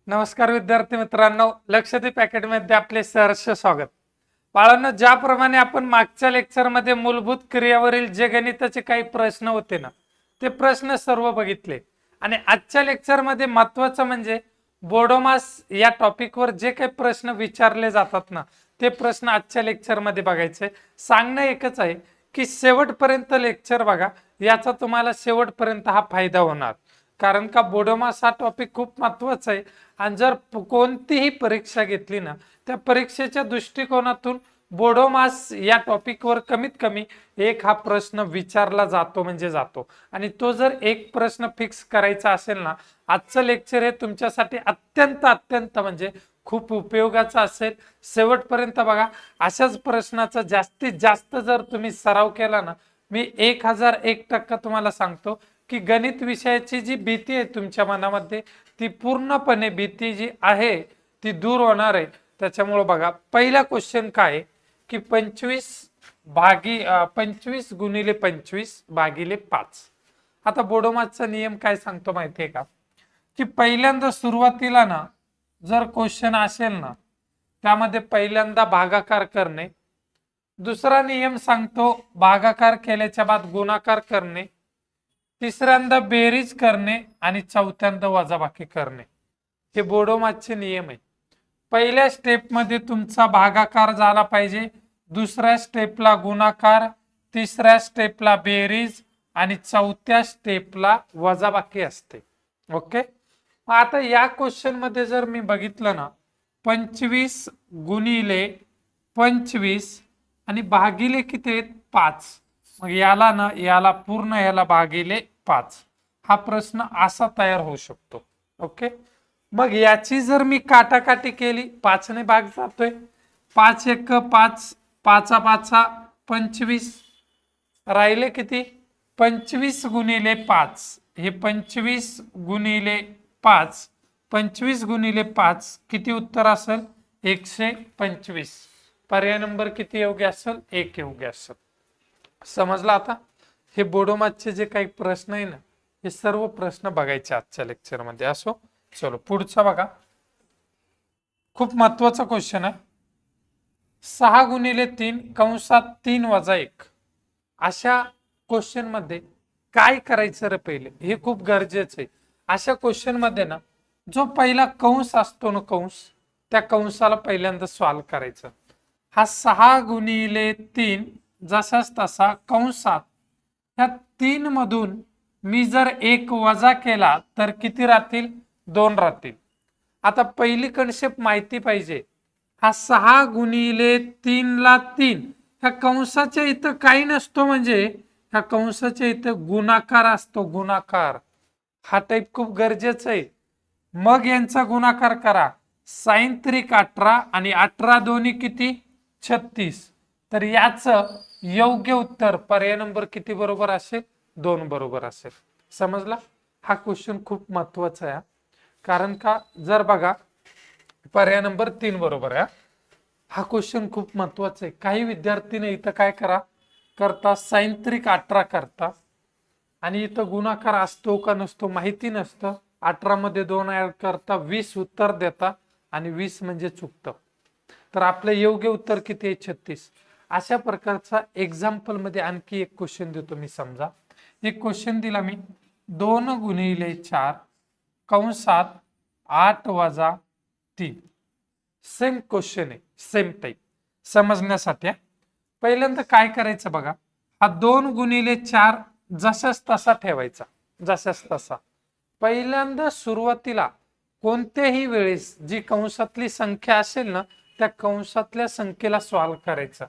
नमस्कार विद्यार्थी मित्रांनो, लक्षदीप अकॅडमीमध्ये आपले सहर्ष स्वागत. बाळांनो, ज्याप्रमाणे आपण मागच्या लेक्चरमध्ये मूलभूत क्रियावरील जे गणिताचे काही प्रश्न होते ना, ते प्रश्न सर्व बघितले. आणि आजच्या लेक्चरमध्ये महत्त्वाचं म्हणजे बोडोमास या टॉपिकवर जे काही प्रश्न विचारले जातात ना, ते प्रश्न आजच्या लेक्चरमध्ये बघायचे. सांगणं एकच आहे की शेवटपर्यंत लेक्चर बघा, याचा तुम्हाला शेवटपर्यंत हा फायदा होणार. कारण का बोडोमास हा टॉपिक खूप महत्त्वाचा आहे. आणि जर कोणतीही परीक्षा घेतली ना, त्या परीक्षेच्या दृष्टिकोनातून बोडोमास या टॉपिकवर कमीत कमी एक हा प्रश्न विचारला जातो म्हणजे जातो. आणि तो जर एक प्रश्न फिक्स करायचा असेल ना, आजचं लेक्चर हे तुमच्यासाठी अत्यंत अत्यंत म्हणजे खूप उपयोगाचं असेल. शेवटपर्यंत बघा. अशाच प्रश्नाचा जास्तीत जास्त जर तुम्ही सराव केला ना, मी 1001% तुम्हाला सांगतो की गणित विषयाची जी भीती आहे तुमच्या मनामध्ये, ती पूर्णपणे भीती जी आहे ती दूर होणार आहे. त्याच्यामुळे बघा, पहिला क्वेश्चन काय की 25 गुणिले 25 भागिले 5. आता बोडोमासचा नियम काय सांगतो माहितीये का, की पहिल्यांदा सुरुवातीला ना जर क्वेश्चन असेल ना, त्यामध्ये पहिल्यांदा भागाकार करणे. दुसरा नियम सांगतो भागाकार केल्याच्या बाद गुणाकार करणे. तिसऱ्यांदा बेरीज करणे आणि चौथ्यांदा वजाबाकी करणे. हे बोडोमासचे नियम आहे. पहिल्या स्टेपमध्ये तुमचा भागाकार झाला पाहिजे, दुसऱ्या स्टेपला गुणाकार, तिसऱ्या स्टेपला बेरीज आणि चौथ्या स्टेपला वजाबाकी असते. ओके. आता या क्वेश्चन मध्ये जर मी बघितलं ना, 25 गुणिले 25 आणि भागिले किती आहेत 5. मग याला ना याला पूर्ण याला भागिले 5. हा प्रश्न असा तयार होऊ शकतो. ओके. मग याची जर मी काटाकाटी केली, 5 ने भाग जातोय, 5 1 5, 5 5 25, राहिले किती 25 गुणिले 5. हे 25 गुणिले 5, 25 गुणिले 5 किती उत्तर असेल 125. पर्याय नंबर किती योग्य असेल 1 योग्य असेल. समजलं. आता हे बोडोमासचे जे काही प्रश्न आहे ना, हे सर्व प्रश्न बघायचे आजच्या लेक्चर मध्ये. असो, चलो पुढचा बघा. खूप महत्वाचा क्वेश्चन आहे. 6 गुणिले 3 कंसात 3 वजा 1. अशा क्वेश्चन मध्ये काय करायचं रे पहिले, हे खूप गरजेचं आहे. अशा क्वेश्चन मध्ये ना, जो पहिला कंस असतो ना, कंस, त्या कंसाला पहिल्यांदा सॉल्व करायचं. हा 6 गुणिले 3 जसाच तसा कंसात ह्या 3 मधून मी जर 1 वजा केला तर किती राहतील 2 राहतील. आता पहिली कन्सेप्ट माहिती पाहिजे. हा 6 गुणिले 3 ला 3, ह्या कंसाच्या इथं काही नसतो, म्हणजे ह्या कंसाच्या इथं गुणाकार असतो, गुणाकार. हा टाइप खूप गरजेचा आहे. मग यांचा गुणाकार करा. साइन त्रिक 18 आणि 18 दोन्ही किती 36. तर याचं योग्य उत्तर पर्याय नंबर किती बरोबर असेल 2 बरोबर असेल. समजला. हा क्वेश्चन खूप महत्वाचा आहे. कारण का जर बघा, पर्याय नंबर 3 बरोबर आहे. हा क्वेश्चन खूप महत्वाचा आहे. काही विद्यार्थीने इथं काय करता साइन त्रिक 18 करता आणि इथं गुणाकार असतो का नसतो माहिती नसतं. 18 मध्ये 2 ऍड करता 20 उत्तर देता आणि 20 म्हणजे चुकतं. तर आपलं योग्य उत्तर किती आहे 36. अशा प्रकारचा एक्झाम्पल मध्ये आणखी एक क्वेश्चन देतो मी. समजा एक क्वेश्चन दिला मी, 2 गुणिले 4 कंसात 8 वजा 3. सेम क्वेश्चन आहे, सेम टाइप. समजण्यासाठी पहिल्यांदा काय करायचं बघा, हा 2 गुणिले 4 जसाच तसा ठेवायचा, जसाच तसा. पहिल्यांदा सुरुवातीला कोणत्याही वेळेस जी कंसातली संख्या असेल ना, त्या कंसातल्या संख्येला सॉल्व करायचं.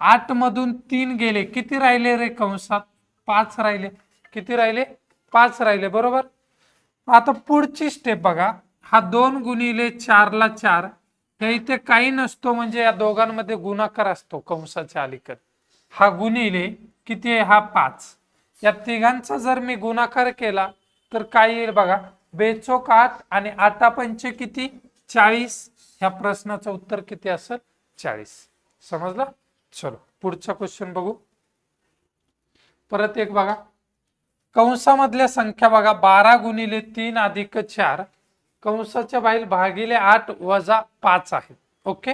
8 मधून 3 गेले, किती राहिले रे कंसात 5 राहिले. किती राहिले 5 राहिले, बरोबर. आता पुढची स्टेप बघा. हा 2 गुणिले 4 ला 4, या इथे काही नसतो, म्हणजे या दोघांमध्ये गुणाकार असतो कंसाच्या अलीकडे. हा गुणिले किती आहे हा 5. या तिघांचा जर मी गुणाकार केला तर काय येईल बघा, 42 8 आणि 8 पंचे किती 40. ह्या प्रश्नाचं उत्तर किती असेल 40. समजला. चलो पुढचा क्वेश्चन बघू. परत एक बघा, कंसामधल्या संख्या बघा, 12 गुणिले 3 अधिक 4 कंसाच्या बाहेर भागिले 8 वजा 5 आहे. ओके,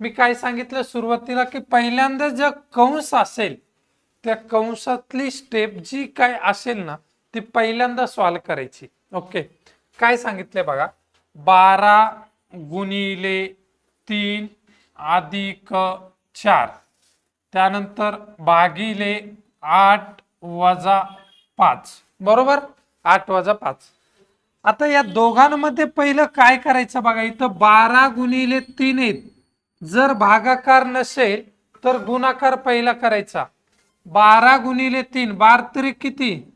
मी काय सांगितलं सुरुवातीला की पहिल्यांदा जर कंस असेल त्या कंसातली स्टेप जी काय असेल ना ती पहिल्यांदा सॉल्व करायची. ओके, काय सांगितलंय बघा, 12 गुणिले 3 अधिक 4 त्यानंतर भागिले 8 वजा 5, बरोबर, 8 वजा 5. आता या दोघांमध्ये पहिलं काय करायचं बघा, इथं 12 गुणिले 3 आहेत, जर भागाकार नसेल तर गुणाकार पहिला करायचा. 12 गुणिले 3 12 तरी किती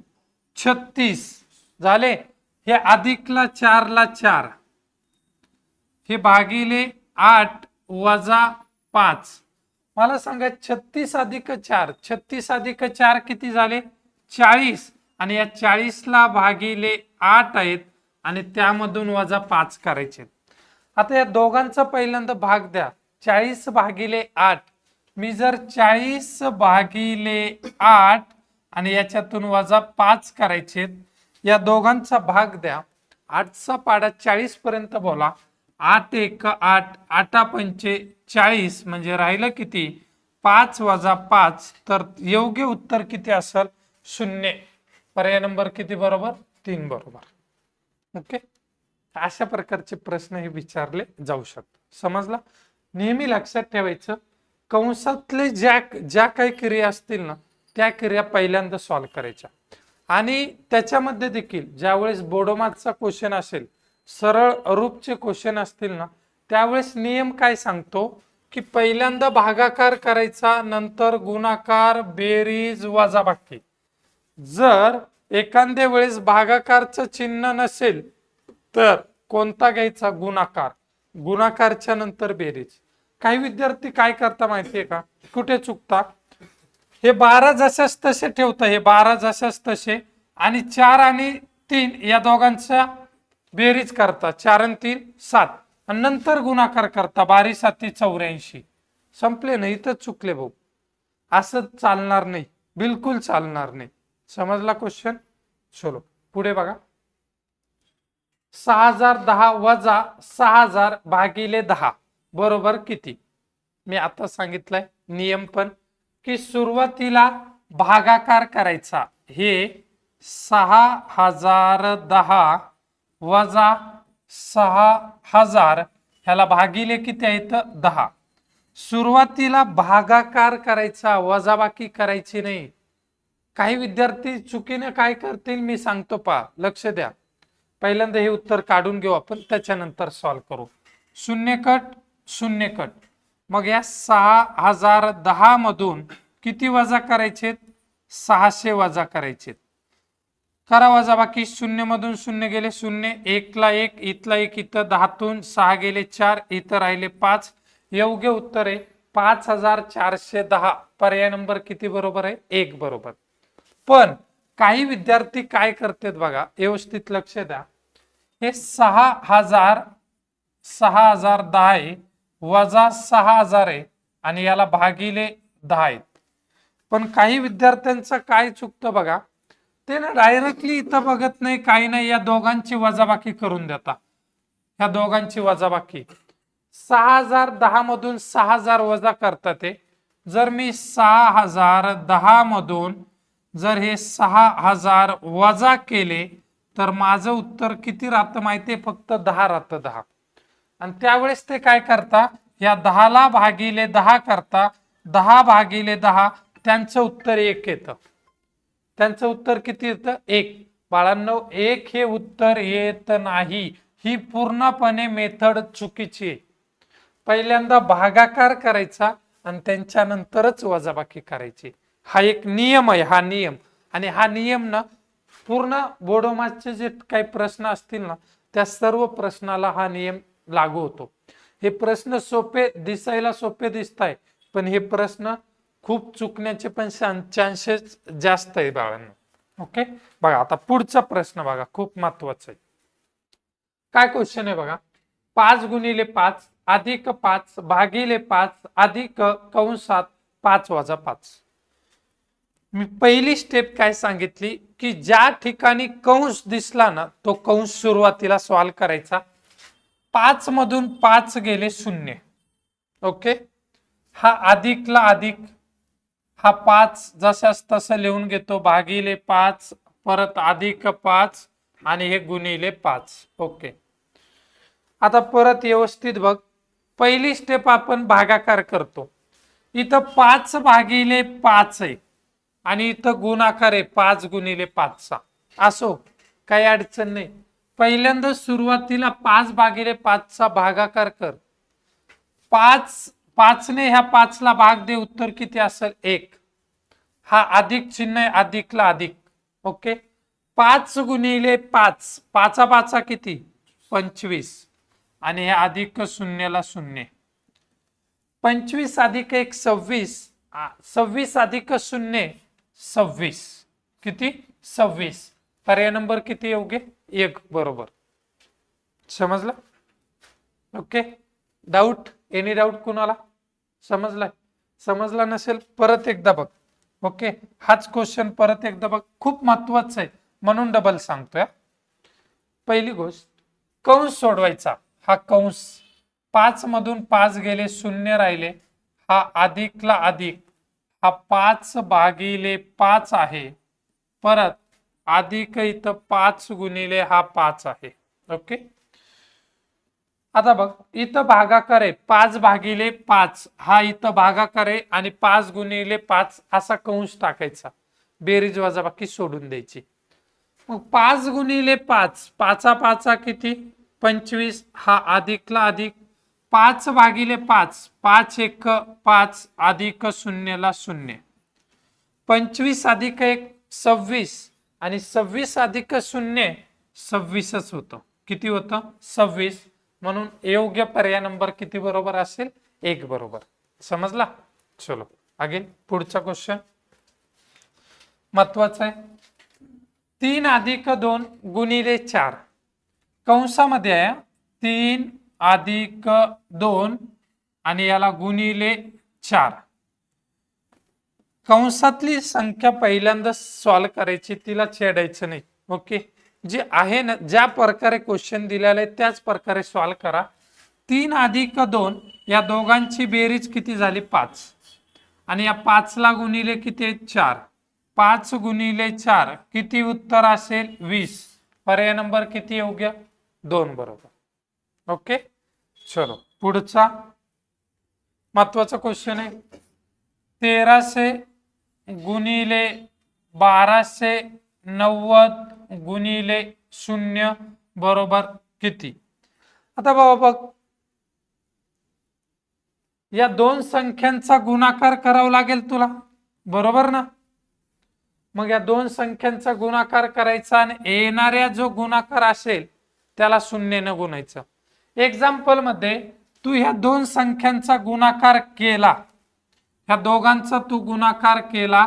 36 झाले, हे अधिकला 4 ला 4, हे भागिले 8 वजा 5. मला सांगा 36 अधिक 4, 36 अधिक 4 किती झाले 40, आणि या 40 ला भागिले 8 आहेत आणि त्यामधून वजा 5 करायचे. आता या दोघांचा पहिल्यांदा भाग द्या, 40 भागिले 8. मी जर 40 भागिले 8 आणि याच्यातून वजा 5 करायचे, या दोघांचा भाग द्या. 8चा पाडा 40 पर्यंत बोला, 8 1 8, 8 पंचे 40, म्हणजे राहिलं किती 5 वजा 5, तर योग्य उत्तर किती असेल 0. पर्याय नंबर किती बरोबर 3 बरोबर. ओके, अशा प्रकारचे प्रश्न हे विचारले जाऊ शकतात. समजला? नेहमी लक्षात ठेवायचं कंसातले ज्या काही क्रिया असतील ना त्या क्रिया पहिल्यांदा सॉल्व करायच्या. आणि त्याच्यामध्ये देखील ज्यावेळेस बोडोमासचा क्वेश्चन असेल, सरळ रूपचे क्वेश्चन असतील ना, त्यावेळेस नियम काय सांगतो की पहिल्यांदा भागाकार करायचा, नंतर गुणाकार, बेरीज, वजाबाकी. जर एखाद्या वेळेस भागाकारचं चिन्ह नसेल तर कोणता घ्यायचा गुणाकार, गुणाकारच्या नंतर बेरीज. काही विद्यार्थी काय करता माहितीये का, कुठे चुकता, हे 12 जशाच तसे ठेवता, हे 12 जशाच तसे, आणि 4 आणि 3 या दोघांचा बेरीज करता, 4 आणि 3 7, आणि नंतर गुणाकार करता, 12 7 84. संपले नाही, इथं चुकले भाऊ. असं चालणार नाही, बिलकुल चालणार नाही. समजला क्वेश्चन? चलो पुढे बघा, 6010 वजा 6000 भागिले 10 बरोबर किती. मी आता सांगितलंय नियम पण की सुरुवातीला भागाकार करायचा, हे 6010 वजा 6000, ह्याला भागिले किती आहेत 10. सुरुवातीला भागाकार करायचा, वजाबाकी करायची नाही. काही विद्यार्थी चुकीने काय करतील मी सांगतो, पहा लक्ष द्या. पहिल्यांदा हे उत्तर काढून घेऊ आपण, त्याच्यानंतर सॉल्व करू. 0 कट 0 कट, मग या 6010 मधून किती वजा करायचे 600 वजा करायचे. करा वजाबाकी, 0 मधून 0 गेले 0, 1 ला 1, इथला 1, इथं 10तून 6 गेले 4, इथं राहिले 5. योग्य उत्तर आहे 5410. पर्याय नंबर किती बरोबर आहे 1 बरोबर. पण काही विद्यार्थी काय करतात बघा, व्यवस्थित लक्ष द्या. हे 6010 आहे वजा 6000 आहे आणि याला भागिले 10 आहेत. पण काही विद्यार्थ्यांचं काय चुकतं बघा, ते ना डायरेक्टली इथं बघत नाही, काही नाही, या दोघांची वजाबाकी करून देता. ह्या दोघांची वजाबाकी 6010 मधून 6000 वजा करतात ते. जर मी 6010 मधून जर हे 6000 वजा केले तर माझं उत्तर किती राहतं माहितीये, फक्त 10 राहतं, 10. आणि त्यावेळेस ते काय करता, या 10 ला भागिले 10 करता, 10 भागिले 10, त्यांचं उत्तर 1 येतं. त्यांचं उत्तर किती येतं 1. बाळांनो 1 हे उत्तर येत नाही, ही पूर्णपणे मेथड चुकीची आहे. पहिल्यांदा भागाकार करायचा आणि त्यांच्यानंतरच वजाबाकी करायची. हा एक नियम आहे, हा नियम. आणि हा नियम ना पूर्ण बोडोमासचे जे काही प्रश्न असतील ना त्या सर्व प्रश्नाला हा नियम लागू होतो. हे प्रश्न सोपे दिसायला सोपे दिसताय, पण हे प्रश्न खूप चुकण्याचे पण चान्सेस जास्त आहे बाळांनो. ओके, बघा आता पुढचा प्रश्न बघा, खूप महत्वाचा आहे. काय क्वेश्चन आहे बघा, 5 गुणिले 5 अधिक 5 भागिले 5 अधिक कंसात 5 वजा 5. मी पहिली स्टेप काय सांगितली की ज्या ठिकाणी कंस दिसला ना तो कंस सुरुवातीला सॉल्व्ह करायचा. 5 मधून 5 गेले 0. ओके, हा अधिकला अधिक, हा 5 जशास तसं लिहून घेतो, भागिले 5, परत अधिक 5 आणि हे गुणिले 5. ओके, आता परत व्यवस्थित बघ. पहिली स्टेप आपण भागाकार करतो. इथं 5 भागिले 5 आहे आणि इथं गुणाकार आहे 5 गुणिले 5चा. असो, काही अडचण नाही. पहिल्यांदा सुरुवातीला 5 भागिले 5चा भागाकार कर. 5 ने ह्या 5 ला भाग दे, उत्तर किती असेल 1. हा अधिक चिन्ह आहे, अधिकला अधिक. ओके, 5 गुणिले 5, 5 5 किती 25 आणि हे अधिक शून्यला शून्य. 25 अधिक 1 26, 26 अधिक 0 26, किती 26. पर्याय नंबर किती योग्य 1 बरोबर. समजलं? ओके, डाऊट, एनी डाऊट कुणाला? समजलाय? समजला नसेल परत एकदा बघ. ओके, हाच क्वेश्चन परत एकदा बघ, खूप महत्वाचा आहे म्हणून डबल सांगतोय. पहिली गोष्ट, कंस सोडवायचा. हा कंस 5 मधून 5 गेले 0 राहिले, हा अधिकला अधिक, हा 5 भागिले 5 आहे, परत अधिक इथं 5 गुणिले हा 5 आहे. ओके, आता बघ इथं भागाकार आहे 5 भागिले 5, हा इथं भागाकार आहे आणि 5 गुणिले 5 असा कंस टाकायचा, बेरीज वजाबाकी सोडून द्यायची. मग 5 गुणिले 5, 5 5 किती 25, हा अधिकला अधिक, 5 भागिले 5, 5 1 5 अधिक शून्यला शून्य, 25 अधिक 1 26 आणि 26 अधिक 0 26च होतं. किती होतं 26. म्हणून योग्य पर्याय नंबर किती बरोबर असेल 1 बरोबर. समजला? चलो अगेन पुढचा क्वेश्चन महत्वाचा आहे. 3 अधिक 2 गुणिले 4, कंसामध्ये आहे 3 अधिक 2 आणि याला गुणिले 4. कंसातली संख्या पहिल्यांदा सॉल्व करायची, तिला छेडायचं नाही. ओके, जे आहे ना ज्या प्रकारे क्वेश्चन दिलेला आहे त्याच प्रकारे सॉल्व करा. 3 अधिक 2 या दोघांची बेरीज किती झाली 5 आणि या 5 ला गुणिले किती 4, 5 गुणिले 4 किती उत्तर असेल 20. पर्याय नंबर किती योग्य 2 बरोबर. ओके, चलो पुढचा महत्वाचा क्वेश्चन आहे. 1300 गुणिले 1290 गुणिले 0 बरोबर किती. आता बाबा बघ, या दोन संख्यांचा गुणाकार करावा लागेल तुला, बरोबर ना. मग या दोन संख्यांचा गुणाकार करायचा आणि येणाऱ्या जो गुणाकार असेल त्याला 0 ने गुणायचं. एक्झाम्पल मध्ये तू ह्या दोन संख्यांचा गुणाकार केला, ह्या दोघांचा तू गुणाकार केला,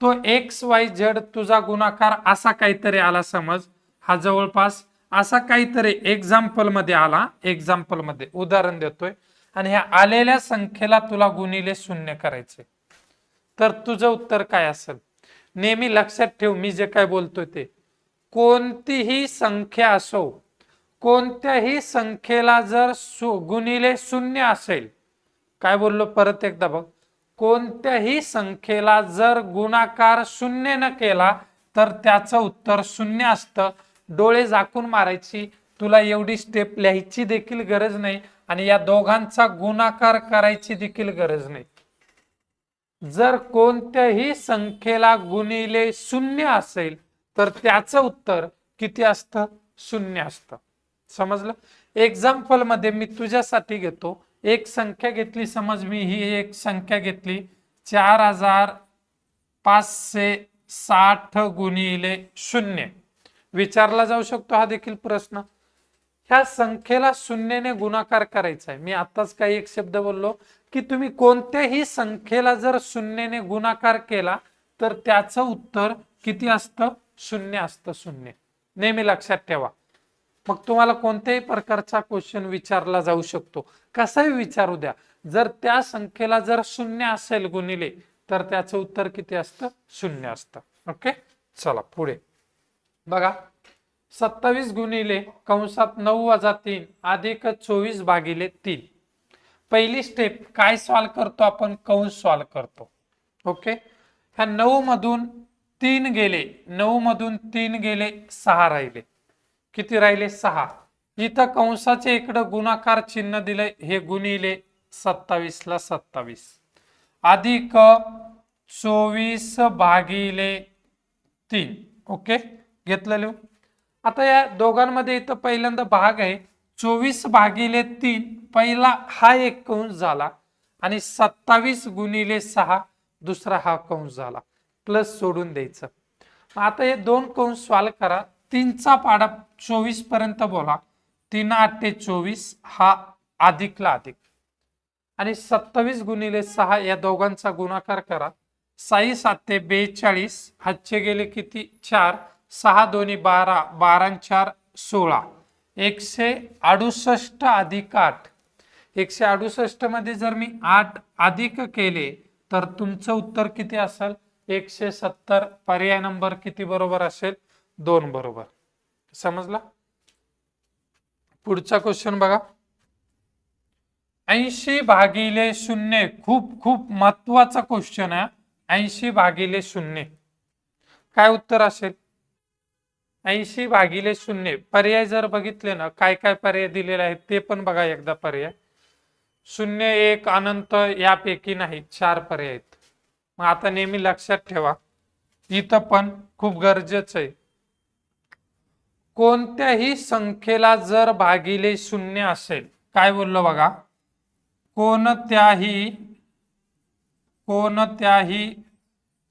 तो XYZ तुझा गुणाकार असा काहीतरी आला समज, हा जवळपास असा काहीतरी एक्झाम्पल मध्ये आला. एक्झाम्पल मध्ये उदाहरण देतोय आणि ह्या आलेल्या संख्येला तुला गुणिले 0 करायचे, तर तुझं उत्तर काय असेल. नेहमी लक्षात ठेव मी जे काय बोलतोय ते, कोणतीही संख्या असो, कोणत्याही संख्येला जर गुणिले 0 असेल, काय बोललो परत एकदा बघ, कोणत्याही संख्येला जर गुणाकार 0 न केला तर त्याचं उत्तर 0 असतं. डोळे झाकून मारायची, तुला एवढी स्टेप लिहायची देखील गरज नाही आणि या दोघांचा गुणाकार करायची देखील गरज नाही. जर कोणत्याही संख्येला गुणिले 0 असेल तर त्याचं उत्तर किती असतं 0 असतं. समजलं? एक्झाम्पल मध्ये मी तुझ्यासाठी घेतो, एक संख्या घेतली समज, मी ही एक संख्या घेतली 4560 गुणिले 0. विचारला जाऊ शकतो हा देखील प्रश्न. ह्या संख्येला 0 ने गुणाकार करायचा आहे. मी आताच काही एक शब्द बोललो की तुम्ही कोणत्याही संख्येला जर 0 ने गुणाकार केला तर त्याचं उत्तर किती असतं 0 असतं. 0 नेहमी लक्षात ठेवा. मग तुम्हाला कोणत्याही प्रकारचा क्वेश्चन विचारला जाऊ शकतो, कसाही विचारू द्या, जर त्या संख्येला जर 0 असेल गुणिले तर त्याचं उत्तर किती असतं? 0 असतं. ओके, चला पुढे बघा. 27 गुणिले कंसात 9 वजा 3 अधिक 24 भागिले 3. पहिली स्टेप काय सॉल्व करतो आपण? कंस सॉल्व करतो. ओके, ह्या 9 मधून 3 गेले, 9 मधून 3 गेले, 6 राहिले. किती राहिले? 6. इथं कंसाचे इकडं गुणाकार चिन्ह दिले, हे गुणिले 27 ला 27 अधिक 24 भागिले 3. ओके, घेतलं लिहून. आता या दोघांमध्ये इथं पहिल्यांदा भाग आहे. 24 भागिले 3 पहिला हा एक कंस झाला आणि 27 गुणिले 6 दुसरा हा कंस झाला. प्लस सोडून द्यायचं. आता हे दोन कंस सॉल्व करा. 3चा पाडा 24 पर्यंत बोला. 3 8 24 हा अधिकला अधिक आणि 27 गुणिले 6 या दोघांचा गुणाकार करा. 6 7 42 हातचे गेले किती? 4. 6 2 12 12 4 16 168 अधिक 8. 168 मध्ये जर मी 8 अधिक केले तर तुमचं उत्तर किती असेल? 170. पर्याय नंबर किती बरोबर असेल? 2 बरोबर. समजला? पुढचा क्वेश्चन बघा. 80 भागिले 0 खूप खूप महत्वाचा क्वेश्चन आहे. 80 भागिले 0 काय उत्तर असेल? 80 भागिले 0 पर्याय जर बघितले ना, काय काय पर्याय दिलेले आहेत ते पण बघा एकदा. पर्याय 0 1 अनंत यापैकी नाही, 4 पर्याय आहेत. मग आता नेहमी लक्षात ठेवा, इथं पण खूप गरजेचं आहे. कोणत्याही संख्येला जर भागिले 0 असेल, काय बोललो बघा, कोणत्याही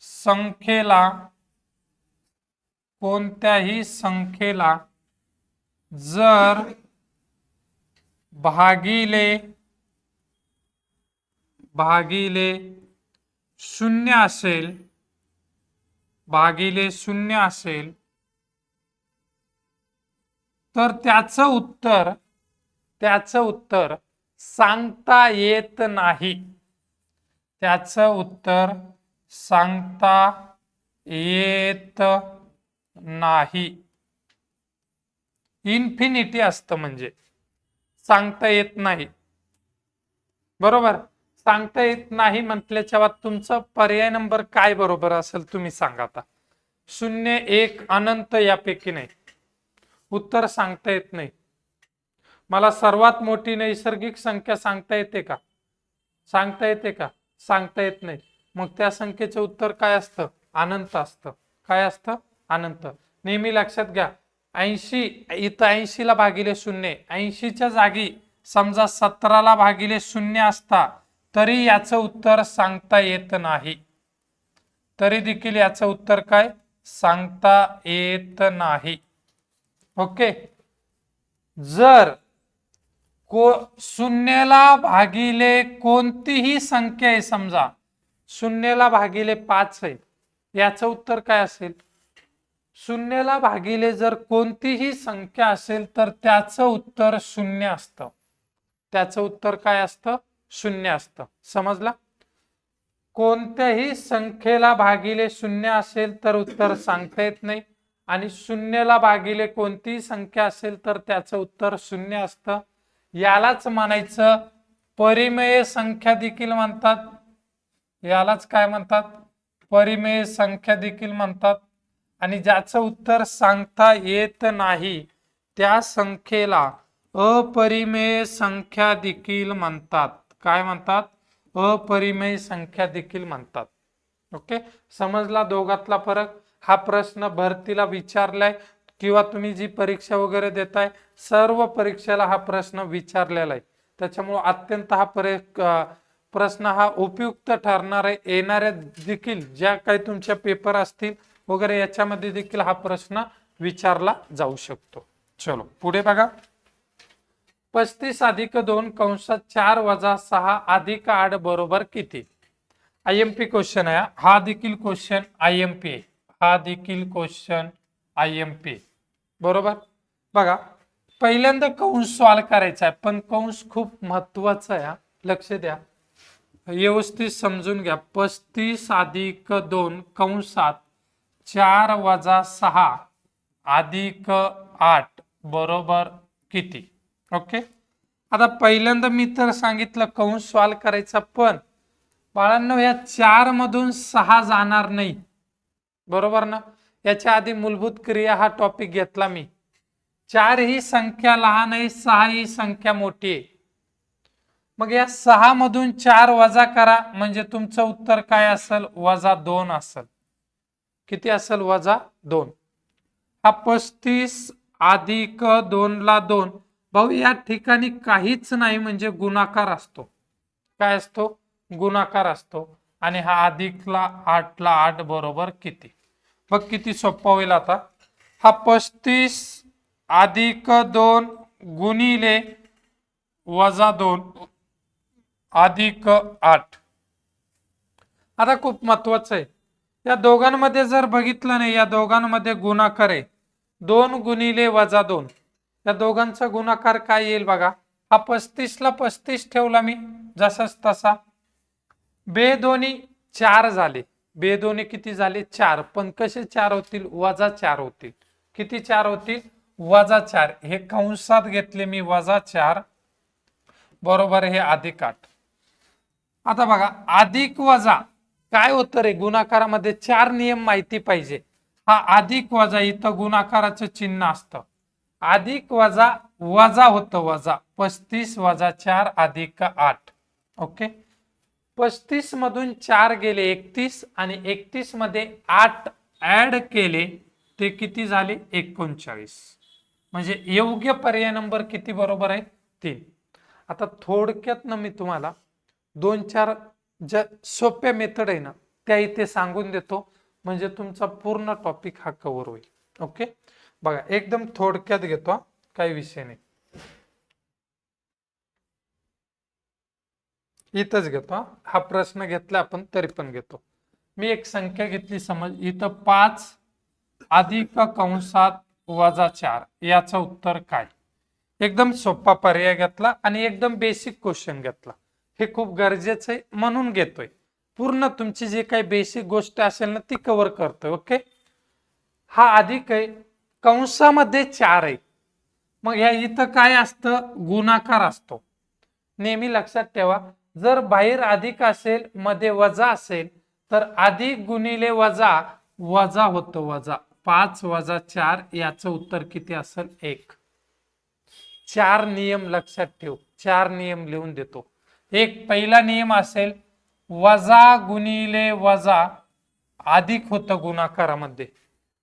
संख्येला जर भागिले 0 असेल तर त्याचं उत्तर सांगता येत नाही. त्याचं उत्तर सांगता येत नाही. इन्फिनिटी असतं म्हणजे सांगता येत नाही. बरोबर? सांगता येत नाही म्हटल्याच्या बाद तुमचा पर्याय नंबर काय बरोबर असेल तुम्ही सांगा आता. 0 1 अनंत यापैकी नाही. उत्तर सांगता येत नाही. मला सर्वात मोठी नैसर्गिक संख्या सांगता येते का? सांगता येते का? सांगता येत नाही. मग त्या संख्येचं उत्तर काय असतं? अनंत असतं. काय असतं? अनंत. नेहमी लक्षात घ्या. 80 इथं 80 ला भागिले 0, 80च्या जागी समजा 17 ला भागिले 0 असता तरी याचं उत्तर सांगता येत नाही. तरी देखील याचं उत्तर काय? सांगता येत नाही. ओके, जर 0 ला भागिले कोणतीही संख्या आहे, समजा 0 ला भागिले 5 आहे, याचं उत्तर काय असेल? 0 ला भागिले जर कोणतीही संख्या असेल तर त्याचं उत्तर 0 असतं. त्याचं उत्तर काय असतं? 0 असतं. समजला? कोणत्याही संख्येला भागिले 0 असेल तर उत्तर सांगता येत नाही आणि 0 ला भागिले कोणतीही संख्या असेल तर त्याचं उत्तर 0 असतं. यालाच म्हणायचं परिमेय संख्या देखील म्हणतात. यालाच काय म्हणतात? परिमेय संख्या देखील म्हणतात. आणि ज्याचं उत्तर सांगता येत नाही त्या संख्येला अपरिमेय संख्या देखील म्हणतात. काय म्हणतात? अपरिमेय संख्या देखील म्हणतात. ओके, समजला दोघातला फरक? हा प्रश्न भरतीला विचारलाय किंवा तुम्ही जी परीक्षा वगैरे देताय सर्व परीक्षेला हा प्रश्न विचारलेला आहे. त्याच्यामुळे अत्यंत हा प्रश्न हा उपयुक्त ठरणार आहे. येणाऱ्या देखील ज्या काही तुमच्या पेपर असतील वगैरे याच्यामध्ये देखील हा प्रश्न विचारला जाऊ शकतो. चलो पुढे बघा. 35 अधिक 2 कंसात 4 वजा 6 अधिक 8 बरोबर किती? आयएमपी क्वेश्चन आहे. हा देखील क्वेश्चन आयएमपी आहे. हा देखील क्वेश्चन आयएमपी. बरोबर? बघा, पहिल्यांदा कंस सॉल्व करायचा आहे, पण कंस खूप महत्वाचा आहे. लक्ष द्या. व्यवस्थित समजून घ्या. 35+2 कंसात 4 - 6 अधिक 8 बरोबर किती? ओके. आता पहिल्यांदा मी तर सांगितलं कंस सॉल्व करायचा, पण बाळांनो या 4 मधून 6 जाणार नाही, बरोबर ना. याच्या आधी मूलभूत क्रिया हा टॉपिक घेतला मी. 4 ही संख्या लहान आहे, 6 ही संख्या मोठी आहे. मग या 6 मधून 4 वजा करा म्हणजे तुमचं उत्तर काय असेल? -2 असेल. किती असेल? -2. हा 35 अधिक 2 ला 2. भाऊ या ठिकाणी काहीच नाही म्हणजे गुणाकार असतो. काय असतो? गुणाकार असतो. आणि हा अधिकला 8 ला 8 बरोबर किती? बघ किती सोपा होईल आता. हा 35 अधिक 2 गुणिले -2 अधिक 8. आता खूप महत्वाचं आहे, या दोघांमध्ये जर बघितलं नाही, या दोघांमध्ये गुणाकार आहे 2 गुणिले -2. या दोघांचा गुणाकार काय येईल बघा. हा 35 ला 35 ठेवला मी जसाच तसा. बेदोनी 4 झाले. बेदोनी किती झाले? 4. पण कसे 4 होतील? -4 होतील. किती 4 होतील? -4. हे कंसात घेतले मी -4 बरोबर हे अधिक 8. आता बघा अधिक वजा काय होतं रे? गुणाकारामध्ये 4 नियम माहिती पाहिजे. हा अधिक वजा इथं गुणाकाराचं चिन्ह असतं. अधिक वजा वजा होतं वजा. 35 - 4 अधिक 8. ओके. 35 मधून 4 गेले 31 आणि 31 मध्ये 8 ऍड केले ते किती झाले? 39. म्हणजे योग्य पर्याय नंबर किती बरोबर आहे? 3. आता थोडक्यात ना मी तुम्हाला 2-4 ज्या सोप्या मेथड आहे ना त्या इथे सांगून देतो, म्हणजे तुमचा पूर्ण टॉपिक हा कव्हर होईल. ओके. बघा एकदम थोडक्यात घेतो, काही विषय नाही. इथंच घेतो. हा प्रश्न घेतला आपण तरी पण घेतो. मी एक संख्या घेतली समज इथं 5 अधिक कंसात -4. याचं उत्तर काय? एकदम सोपा पर्याय घेतला आणि एकदम बेसिक क्वेश्चन घेतला. हे खूप गरजेचं आहे म्हणून घेतोय. पूर्ण तुमची जी काही बेसिक गोष्ट असेल ना ती कव्हर करतोय. ओके. हा अधिक आहे, कंसामध्ये 4 आहे. मग ह्या इथं काय असतं? गुणाकार असतो. नेहमी लक्षात ठेवा, जर बाहेर अधिक असेल मध्ये वजा असेल तर अधिक गुणिले वजा वजा होतं वजा. 5 - 4 याचं उत्तर किती असेल? 1. 4 नियम लक्षात ठेव. 4 नियम लिहून देतो. एक पहिला नियम असेल वजा गुणिले वजा अधिक होतं गुणाकारामध्ये.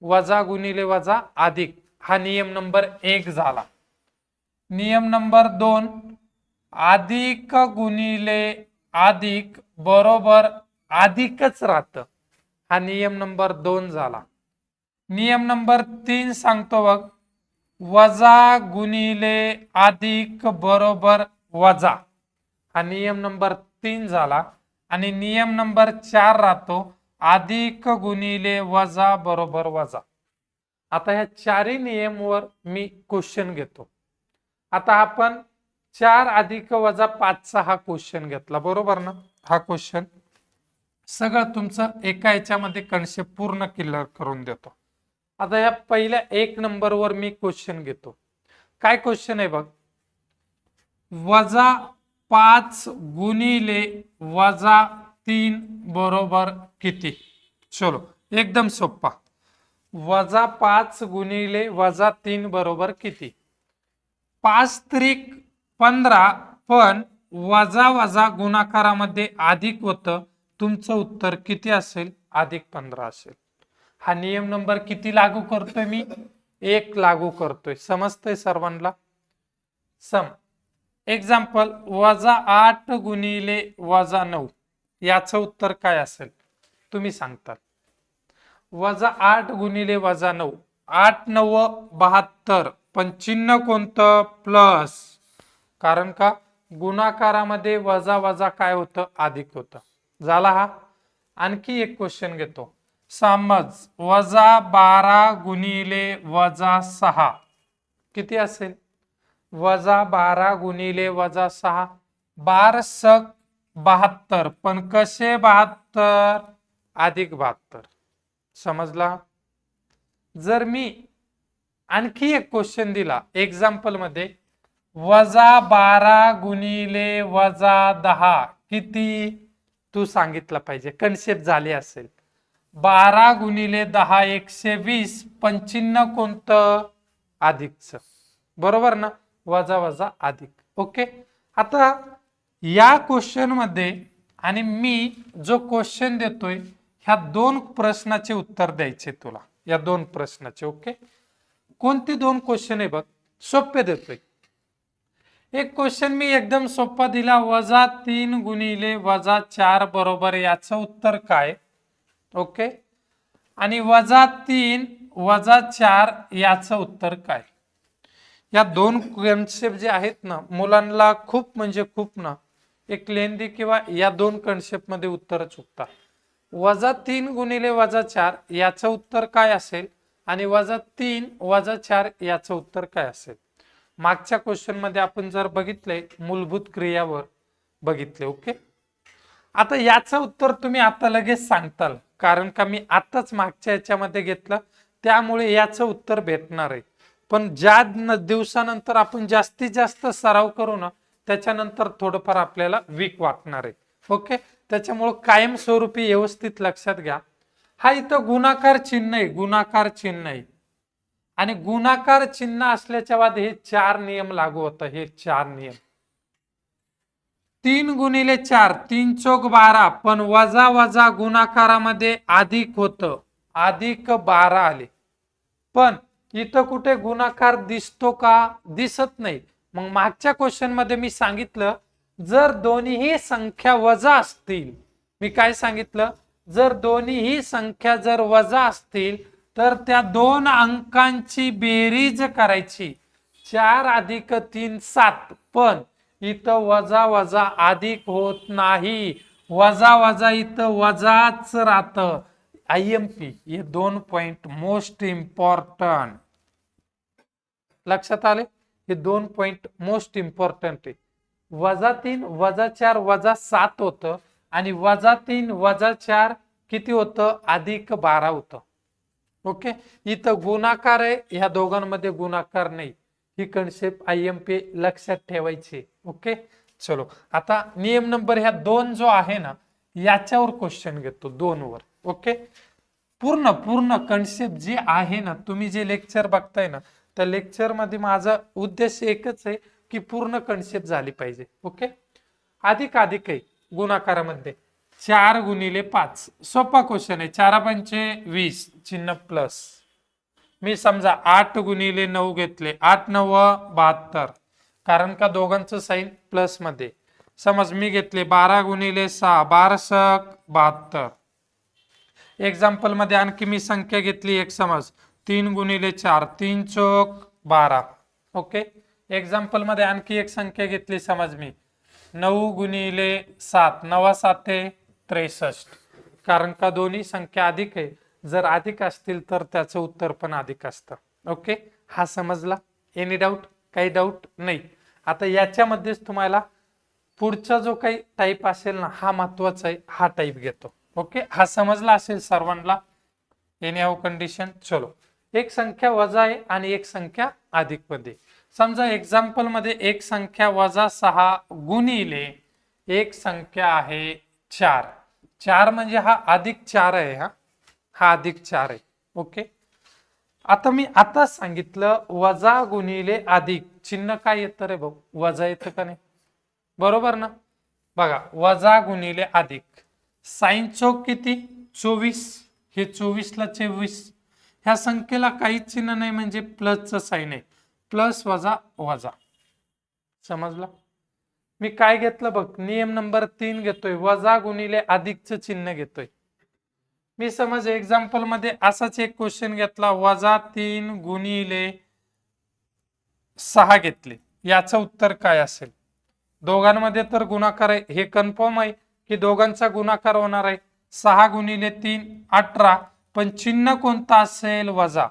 वजा गुणिले वजा अधिक हा नियम नंबर 1 झाला. नियम नंबर 2 अधिक गुणिले अधिक बरोबर अधिकच राहतं. हा नियम नंबर 2 झाला. नियम नंबर 3 सांगतो बघ, वजा गुणिले अधिक बरोबर वजा. हा नियम नंबर 3 झाला. आणि नियम नंबर 4 राहतो अधिक गुणिले वजा बरोबर वजा. आता ह्या चारही नियमवर मी क्वेश्चन घेतो. आता आपण 4 अधिक वजा 5चा हा क्वेश्चन घेतला, बरोबर ना. हा क्वेश्चन सगळं तुमचं एका याच्यामध्ये कन्सेप्ट पूर्ण क्लिअर करून देतो. आता या पहिल्या 1 नंबरवर मी क्वेश्चन घेतो. काय क्वेश्चन आहे बघ. -5 गुणिले -3 बरोबर किती? चलो एकदम सोपा. -5 गुणिले -3 बरोबर किती? 5 त्रिक 15, पण वजा वजा गुणाकारामध्ये अधिक होतं. तुमचं उत्तर किती असेल? -15 असेल. हा नियम नंबर किती लागू करतोय मी? 1 लागू करतोय. समजतंय सर्वांना? सम एक्झाम्पल -8 गुणिले -9 याचं उत्तर काय असेल तुम्ही सांगता? -8 गुणिले -9, 8 - 9 72, पण चिन्ह कोणतं? प्लस. कारण का गुणाकारामध्ये वजा वजा काय होतं? अधिक होतं. झाला हा. आणखी एक क्वेश्चन घेतो. समज -12 गुणिले -6 किती असेल? -12 गुणिले -6, 12 सक 72, पण कसे 72? अधिक 72. समजला? जर मी आणखी एक क्वेश्चन दिला एक्झाम्पल मध्ये, -12 गुणिले -10 किती? तू सांगितलं पाहिजे, कन्सेप्ट झाली असेल. 12 गुणिले 10 120, पण चिन्ह कोणतं? अधिकचं. बरोबर ना? वजा वजा अधिक. ओके. आता या क्वेश्चन मध्ये आणि मी जो क्वेश्चन देतोय, ह्या दोन प्रश्नाचे उत्तर द्यायचे तुला, या दोन प्रश्नाचे. ओके. कोणते दोन क्वेश्चन आहे बघ, सोपे देतोय. एक क्वेश्चन मी एकदम सोपा दिला, -3 गुणिले -4 बरोबर, याचं उत्तर काय? ओके. आणि -3 -4 याचं उत्तर काय? या दोन कन्सेप्ट जे आहेत ना, मुलांना खूप म्हणजे खूप ना एक लेंदी किंवा या दोन कन्सेप्ट मध्ये उत्तर चुकतात. -3 गुणिले -4 याचं उत्तर काय असेल आणि -3 -4 याचं उत्तर काय असेल? मागच्या क्वेश्चन मध्ये आपण जर बघितले, मूलभूत क्रियावर बघितले. ओके. आता याचं उत्तर तुम्ही आता लगेच सांगताल, कारण का मी आताच मागच्या याच्यामध्ये घेतलं, त्यामुळे याचं उत्तर भेटणार आहे. पण ज्या दिवसानंतर आपण जास्तीत जास्त सराव करू ना, त्याच्यानंतर थोडंफार आपल्याला वीक वाटणार आहे. ओके. त्याच्यामुळे कायमस्वरूपी व्यवस्थित लक्षात घ्या. हा इथं गुणाकार चिन्ह आहे, गुणाकार चिन्ह आहे. आणि गुणाकार चिन्ह असल्याच्या बाद हे 4 नियम लागू होतं. हे 4 नियम. 3 गुणिले 4 3 चौक 12, पण वजा वजा गुणाकारामध्ये अधिक होतं, अधिक 12 आले. पण इथं कुठे गुणाकार दिसतो का? दिसत नाही. मग मागच्या क्वेश्चन मध्ये मी सांगितलं, जर दोन्हीही संख्या वजा असतील, मी काय सांगितलं, जर दोन्हीही संख्या जर वजा असतील तर त्या दोन अंकांची बेरीज करायची. 4 अधिक 3 7, पण इथं वजा वजा अधिक होत नाही, वजा वजा इथं वजाच राहतं. IMP हे 2 पॉइंट मोस्ट इम्पॉर्टंट लक्षात आले. हे 2 पॉइंट मोस्ट इम्पॉर्टंट आहे. -3 -4 -7 होतं आणि -3 -4 किती होतं? अधिक 12 होतं. ओके. इथं गुणाकार आहे, ह्या दोघांमध्ये गुणाकार नाही. ही कन्सेप्ट IMP लक्षात ठेवायची. ओके. चलो, आता नियम नंबर ह्या 2 जो आहे ना, याच्यावर क्वेश्चन घेतो, 2 वर. ओके. पूर्ण कन्सेप्ट जी आहे ना, तुम्ही जे लेक्चर बघताय ना, त्या लेक्चर मध्ये माझा उद्देश एकच आहे की पूर्ण कन्सेप्ट झाली पाहिजे. ओके. अधिक अधिक आहे गुणाकारामध्ये. 4 गुणिले 5 सोपा क्वेश्चन आहे. 4 पंचे 20, चिन्ह प्लस. मी समजा 8 गुणिले 9 घेतले, 8 9 72, कारण का दोघांचं साइन प्लस मध्ये. समज मी घेतले 12 गुणिले 6 12 सक 72. एक्झाम्पल मध्ये आणखी मी संख्या घेतली एक, समज 3 गुणिले 4 3 चौक 12. ओके. एक्झाम्पल मध्ये आणखी एक संख्या घेतली, समज मी 9 गुणिले 7 9 7 63, कारण का दोन्ही संख्या अधिक आहे. जर अधिक असतील तर त्याचं उत्तर पण अधिक असतं. ओके. हा समजला? Any doubt? काही डाऊट नाही. आता याच्यामध्येच तुम्हाला पुढचा जो काही टाईप असेल ना, हा महत्वाचा आहे, हा टाईप घेतो. ओके. हा समजला असेल सर्वांना? Any how condition. चलो, एक संख्या वजा आहे आणि एक संख्या अधिक मध्ये. समजा एक्झाम्पल मध्ये एक संख्या -6 गुणिले एक संख्या आहे 4. 4 म्हणजे हा अधिक 4 आहे. हा अधिक 4 आहे. ओके. आता मी आता सांगितलं, वजा गुणिले अधिक चिन्ह काय येतं रे भाऊ? वजा येतं का नाही? बरोबर ना? बघा, वजा गुणिले अधिक, साइन चौक किती? 24. हे 24 ला 24. ह्या संख्येला काहीच चिन्ह नाही, म्हणजे प्लसचं साइन आहे. प्लस वजा वजा. समजला? मी काय घेतलं बघ, नियम नंबर 3 घेतोय, वजा गुणिले अधिकचं चिन्ह घेतोय. मी समज एक्झाम्पल मध्ये असाच एक क्वेश्चन घेतला, -3 गुणिले 6 घेतले, याचं उत्तर काय असेल? दोघांमध्ये तर गुणाकार आहे, हे कन्फर्म आहे की दोघांचा गुणाकार होणार आहे. 6 गुणिले 3 18, पण चिन्ह कोणता असेल? वजा.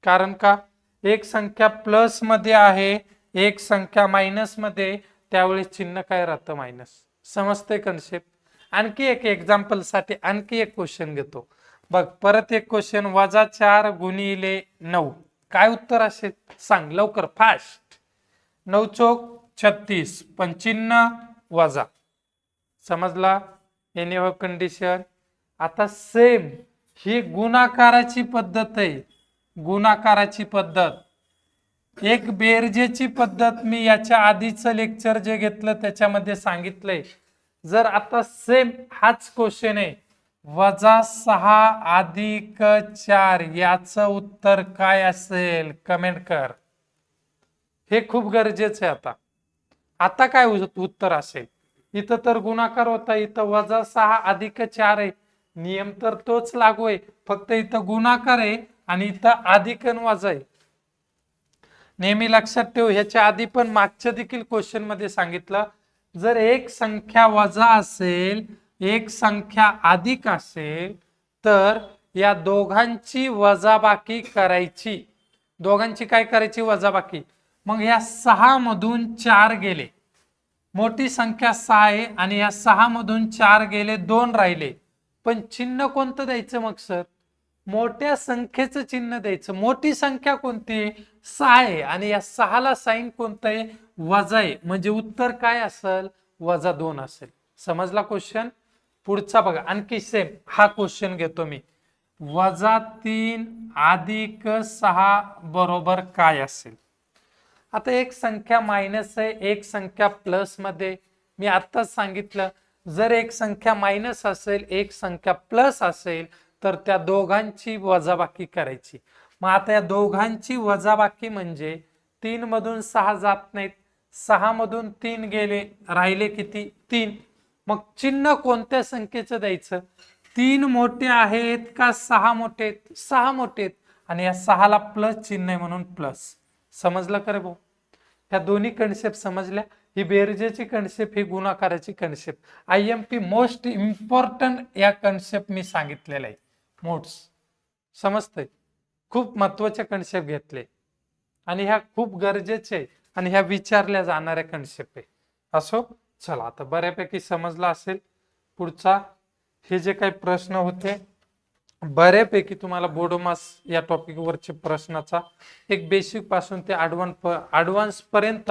कारण का एक संख्या प्लस मध्ये आहे, एक संख्या मायनस मध्ये, त्यावेळेस चिन्ह काय राहतं? मायनस. समजते कन्सेप्ट. आणखी एक एक्झाम्पल साठी आणखी एक क्वेश्चन घेतो. बघ परत एक क्वेश्चन, -4 × 9 काय उत्तर असेल सांग लवकर फास्ट. 9 चौक 36 पण चिन्ह वजा. समजला एनी व कंडिशन. आता सेम ही गुणाकाराची पद्धत आहे, गुणाकाराची पद्धत. एक बेरजेची पद्धत मी याच्या आधीचं लेक्चर जे घेतलं त्याच्यामध्ये सांगितलंय. जर आता सेम हाच क्वेश्चन आहे, -6 + 4 याचं उत्तर काय असेल कमेंट कर. हे खूप गरजेचं आहे. आता आता काय उत्तर असेल. इथं तर गुणाकार होता, इथं -6 + 4 आहे. नियम तर तोच लागू आहे, फक्त इथं गुणाकार आहे आणि इथं अधिक आणि वजा आहे. नेहमी लक्षात ठेव, ह्याच्या आधी पण मागच्या देखील क्वेश्चन मध्ये सांगितलं, जर एक संख्या वजा असेल एक संख्या अधिक असेल तर या दोघांची वजाबाकी करायची. दोघांची काय करायची वजाबाकी. मग या 6 मधून 4 गेले, मोठी संख्या 6 आहे आणि या 6 मधून 4 गेले 2 राहिले, पण चिन्ह कोणतं द्यायचं मग सर. मोठ्या संख्येचं चिन्ह द्यायचं. मोठी संख्या कोणती 6 आहे आणि या 6 ला साइन कोणतं आहे वजा आहे, म्हणजे उत्तर काय असेल -2 असेल. समजला क्वेश्चन. पुढचा बघा आणखी सेम हा क्वेश्चन घेतो मी. -3 + 6 बरोबर काय असेल. आता एक संख्या मायनस आहे एक संख्या प्लस मध्ये. मी आत्ताच सांगितलं, जर एक संख्या मायनस असेल एक संख्या प्लस असेल तर त्या दोघांची वजाबाकी करायची. मग आता या दोघांची वजाबाकी म्हणजे 3 मधून 6 जात नाहीत, 6 मधून 3 गेले, राहिले किती 3. मग चिन्ह कोणत्या संख्येचं द्यायचं. 3 मोठे आहेत का 6 मोठे आहेत. 6 मोठे आहेत आणि या 6 ला प्लस चिन्ह आहे म्हणून प्लस. समजलं का रे भाऊ. ह्या दोन्ही कन्सेप्ट समजल्या. ही बेरजेची कन्सेप्ट, ही गुणाकाराची कन्सेप्ट. IMP मोस्ट इम्पॉर्टंट या कन्सेप्ट मी सांगितलेला आहे. मोड्स समजतंय. खूप महत्वाचे कन्सेप्ट घेतले आणि ह्या खूप गरजेचे आहे आणि ह्या विचारल्या जाणाऱ्या कन्सेप्ट आहे. असो चला आता बऱ्यापैकी समजला असेल. पुढचा हे जे काही प्रश्न होते बऱ्यापैकी तुम्हाला बोडोमास या टॉपिक वरचे प्रश्नाचा एक बेसिक पासून ते ॲडव्हान्स पर्यंत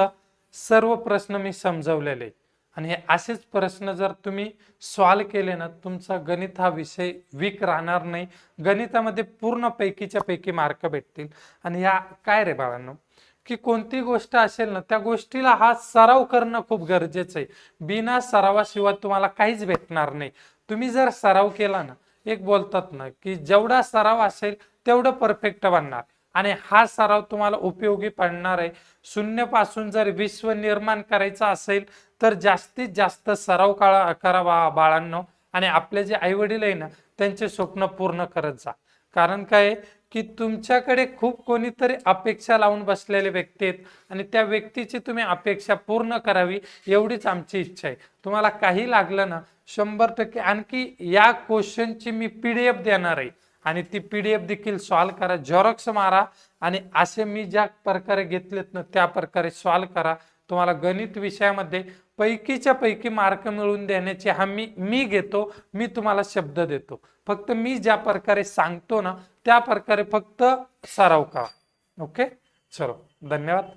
सर्व प्रश्न मी समजवलेले आहे. आणि हे असेच प्रश्न जर तुम्ही सॉल्व केले ना, तुमचा गणित हा विषय वीक राहणार नाही. गणितामध्ये पूर्ण पैकीच्या पैकी मार्क भेटतील. आणि या काय रे बाळांनो, की कोणती गोष्ट असेल ना त्या गोष्टीला हा सराव करणं खूप गरजेचं आहे. बिना सरावाशिवाय तुम्हाला काहीच भेटणार नाही. तुम्ही जर सराव केला ना, एक बोलतात ना की जेवढा सराव असेल तेवढं परफेक्ट बनणार. आणि हा सराव तुम्हाला उपयोगी पडणार आहे. शून्यापासून जर विश्व निर्माण करायचं असेल तर जास्तीत जास्त सराव करा बाळांनो. आणि आपले जे आई वडील आहे ना त्यांचे स्वप्न पूर्ण करत जा. कारण काय की तुमच्याकडे खूप कोणीतरी अपेक्षा लावून बसलेले व्यक्ती आहेत आणि त्या व्यक्तीची तुम्ही अपेक्षा पूर्ण करावी एवढीच आमची इच्छा आहे. तुम्हाला काही लागलं ना 100% आणखी या क्वेश्चनची मी PDF देणार आहे आणि ती PDF देखील सॉल्व करा, झेरॉक्स मारा आणि असे मी ज्या प्रकारे घेतलेत ना त्या प्रकारे सॉल्व करा. तुम्हाला गणित विषयामध्ये पैकीच्या पैकी मार्क मिळवून देण्याची हमी मी घेतो. मी तुम्हाला शब्द देतो. फक्त मी ज्या प्रकारे सांगतो ना त्या प्रकारे फक्त सराव करा. ओके चलो धन्यवाद.